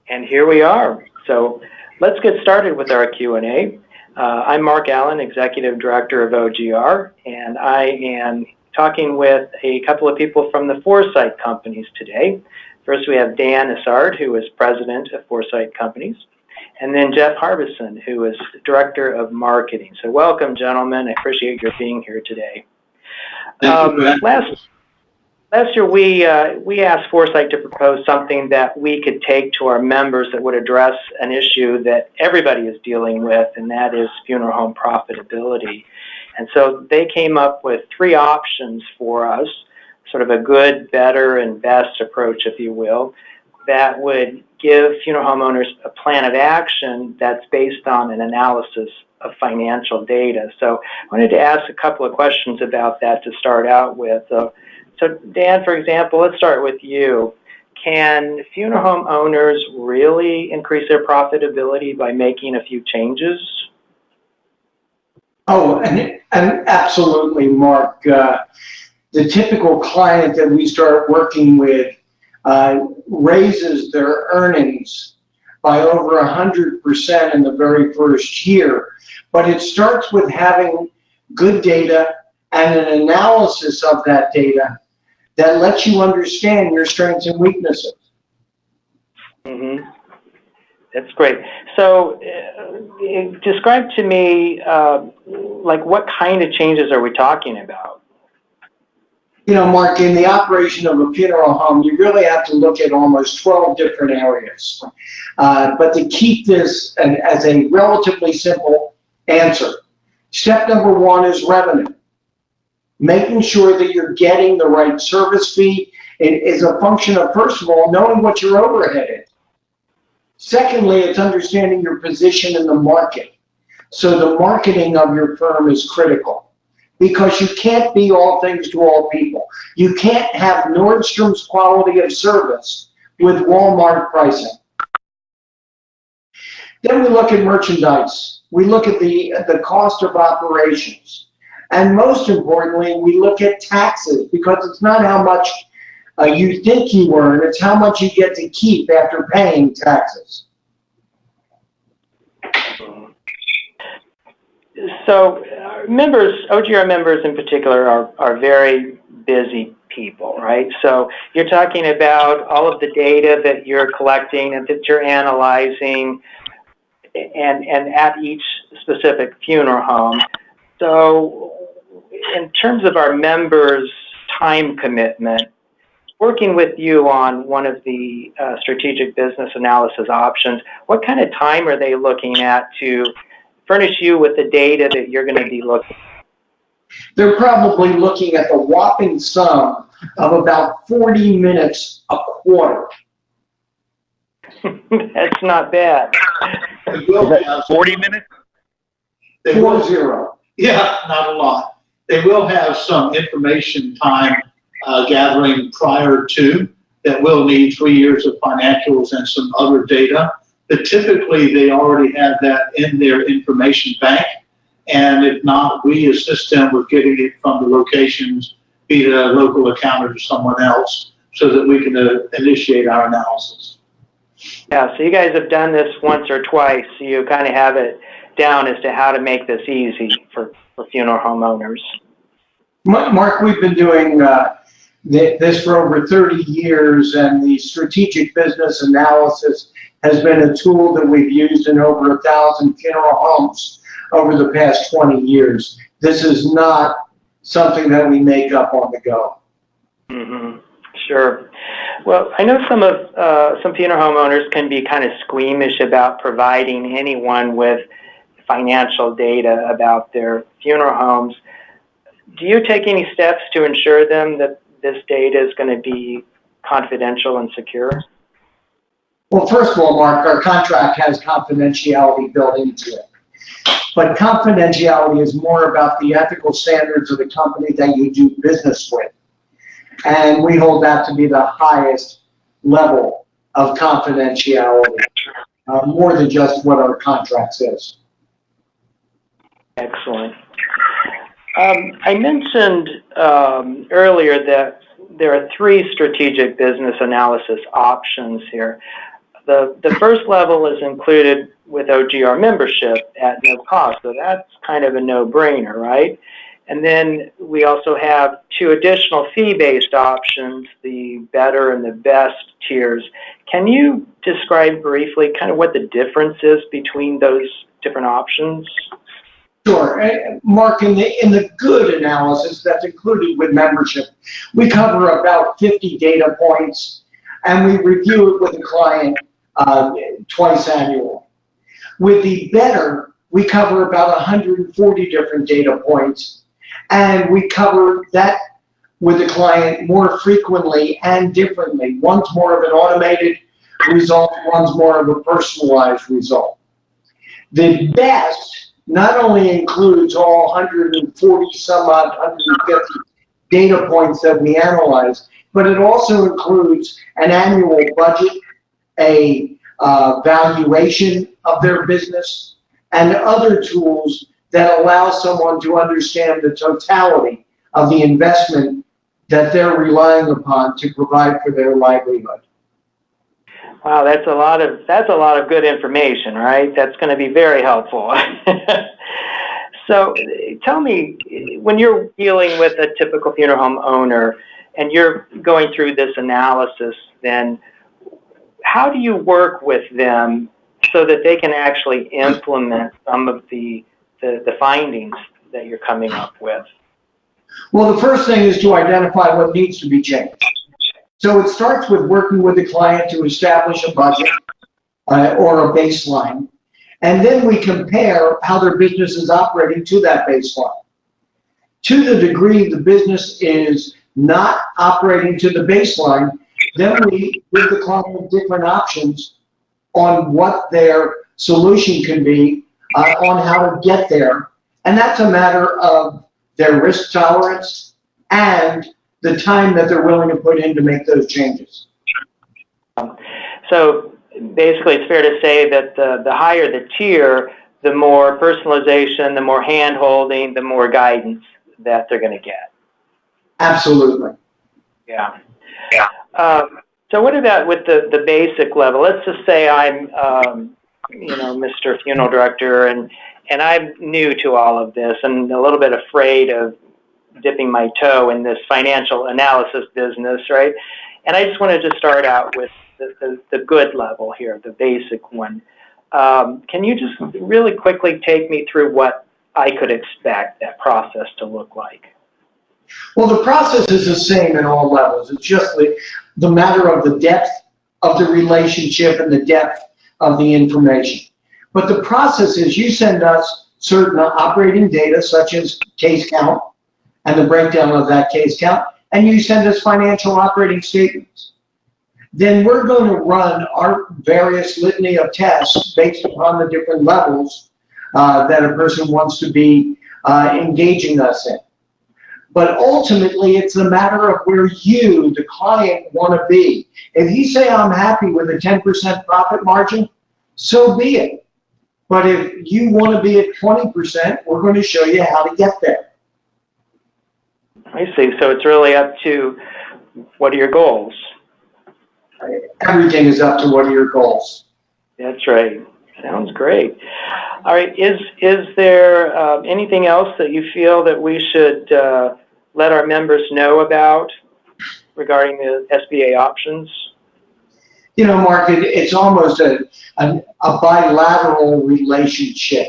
And here we are. So let's get started with our Q&A. I'm Mark Allen, Executive Director of OGR, and I am talking with a couple of people from the Foresight Companies today. First, we have Dan Assard, who is President of Foresight Companies, and then Jeff Harbison, who is Director of Marketing. So welcome, gentlemen. I appreciate your being here today. Last year, we asked Foresight to propose something that we could take to our members that would address an issue that everybody is dealing with, and that is funeral home profitability. And so they came up with three options for us, sort of a good, better, and best approach, if you will, that would give funeral home owners a plan of action that's based on an analysis of financial data. So I wanted to ask a couple of questions about that to start out with. So Dan, for example, let's start with you. Can funeral home owners really increase their profitability by making a few changes? Oh, and absolutely, Mark. The typical client that we start working with raises their earnings by over 100% in the very first year. But it starts with having good data and an analysis of that data that lets you understand your strengths and weaknesses. Mm-hmm. That's great. So describe to me, like, what kind of changes are we talking about? You know, Mark, in the operation of a funeral home, you really have to look at almost 12 different areas. But to keep this as a relatively simple answer, step number one is revenue. Making sure that you're getting the right service fee is a function of, first of all, knowing what your overhead is. Secondly, it's understanding your position in the market. So the marketing of your firm is critical because you can't be all things to all people. You can't have Nordstrom's quality of service with Walmart pricing. Then we look at merchandise. We look at the cost of operations. And most importantly, we look at taxes because it's not how much you think you earn, it's how much you get to keep after paying taxes. So members, OGR members in particular, are very busy people, right? So you're talking about all of the data that you're collecting and that you're analyzing and at each specific funeral home. So in terms of our members' time commitment, working with you on one of the strategic business analysis options, what kind of time are they looking at to furnish you with the data that you're going to be looking at? They're probably looking at the whopping sum of about 40 minutes a quarter. That's not bad. Is that 40 minutes? 40. Yeah, not a lot. They will have some information time gathering prior to that will need 3 years of financials and some other data. But typically, they already have that in their information bank. And if not, we assist them with getting it from the locations, be it a local accountant or someone else, so that we can initiate our analysis. Yeah, so you guys have done this once or twice, so you kind of have it down as to how to make this easy for funeral home owners. Mark, we've been doing this for over 30 years, and the strategic business analysis has been a tool that we've used in over 1,000 funeral homes over the past 20 years. This is not something that we make up on the go. Mm-hmm. Sure. Well, I know some funeral home owners can be kind of squeamish about providing anyone with financial data about their funeral homes. Do you take any steps to ensure them that this data is going to be confidential and secure? Well, first of all, Mark, our contract has confidentiality built into it. But confidentiality is more about the ethical standards of the company that you do business with. And we hold that to be the highest level of confidentiality, more than just what our contract says. Excellent. I mentioned earlier that there are three strategic business analysis options here. The first level is included with OGR membership at no cost, so that's kind of a no-brainer, right? And then we also have two additional fee-based options, the better and the best tiers. Can you describe briefly kind of what the difference is between those different options? Sure. Mark, in the good analysis that's included with membership, we cover about 50 data points, and we review it with the client twice annually. With the better, we cover about 140 different data points, and we cover that with the client more frequently and differently. One's more of an automated result, one's more of a personalized result. The best not only includes all 140 some odd 150 data points that we analyze, but it also includes an annual budget, a valuation of their business, and other tools that allow someone to understand the totality of the investment that they're relying upon to provide for their livelihood. Wow, that's a lot of good information, right? That's going to be very helpful. So tell me, when you're dealing with a typical funeral home owner and you're going through this analysis, then how do you work with them so that they can actually implement some of the findings that you're coming up with? Well, the first thing is to identify what needs to be changed. So it starts with working with the client to establish a budget or a baseline, and then we compare how their business is operating to that baseline. To the degree the business is not operating to the baseline, then we give the client different options on what their solution can be, on how to get there. And that's a matter of their risk tolerance and the time that they're willing to put in to make those changes. So basically it's fair to say that the higher the tier, the more personalization, the more hand-holding, the more guidance that they're going to get. Absolutely. Yeah. So what about with the basic level? Let's just say I'm, Mr. Funeral Director, and I'm new to all of this and a little bit afraid of dipping my toe in this financial analysis business, right? And I just wanted to start out with the good level here, the basic one. Can you just really quickly take me through what I could expect that process to look like? Well, the process is the same in all levels. It's just the matter of the depth of the relationship and the depth of the information. But the process is you send us certain operating data, such as case count and the breakdown of that case count, and you send us financial operating statements. Then we're going to run our various litany of tests based upon the different levels that a person wants to be engaging us in. But ultimately, it's a matter of where you, the client, want to be. If you say, I'm happy with a 10% profit margin, so be it. But if you want to be at 20%, we're going to show you how to get there. I see. So it's really up to what are your goals? Everything is up to what are your goals. That's right. Sounds great. All right. Is there anything else that you feel that we should let our members know about regarding the SBA options? You know, Mark, it's almost a bilateral relationship.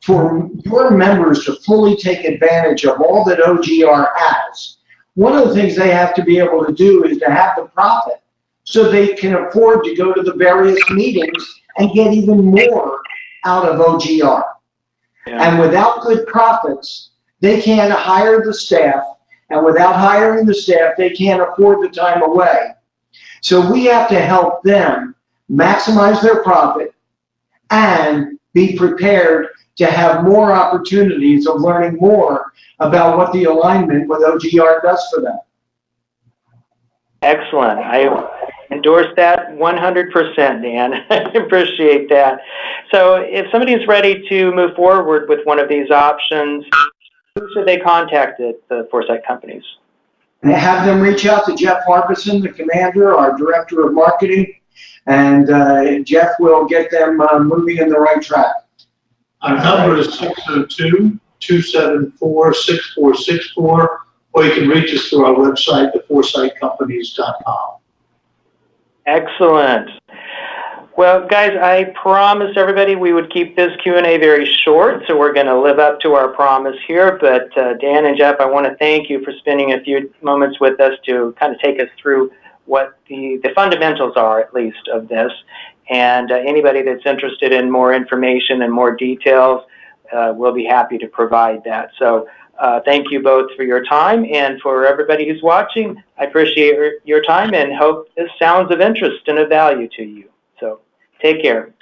For your members to fully take advantage of all that OGR has, one of the things they have to be able to do is to have the profit so they can afford to go to the various meetings and get even more out of OGR. Yeah. And without good profits, they can't hire the staff, and without hiring the staff, they can't afford the time away. So we have to help them maximize their profit and be prepared to have more opportunities of learning more about what the alignment with OGR does for them. Excellent. I endorse that 100%, Dan. I appreciate that. So if somebody's ready to move forward with one of these options, who should they contact at the Foresight companies? And have them reach out to Jeff Harbison, the commander, our director of marketing, And Jeff will get them moving in the right track. Our number is 602-274-6464, or you can reach us through our website, theforesightcompanies.com. Excellent. Well, guys, I promised everybody we would keep this Q&A very short, so we're going to live up to our promise here. But Dan and Jeff, I want to thank you for spending a few moments with us to kind of take us through what the fundamentals are, at least, of this. And anybody that's interested in more information and more details, we'll be happy to provide that. So thank you both for your time, and for everybody who's watching, I appreciate your time and hope this sounds of interest and of value to you. So take care.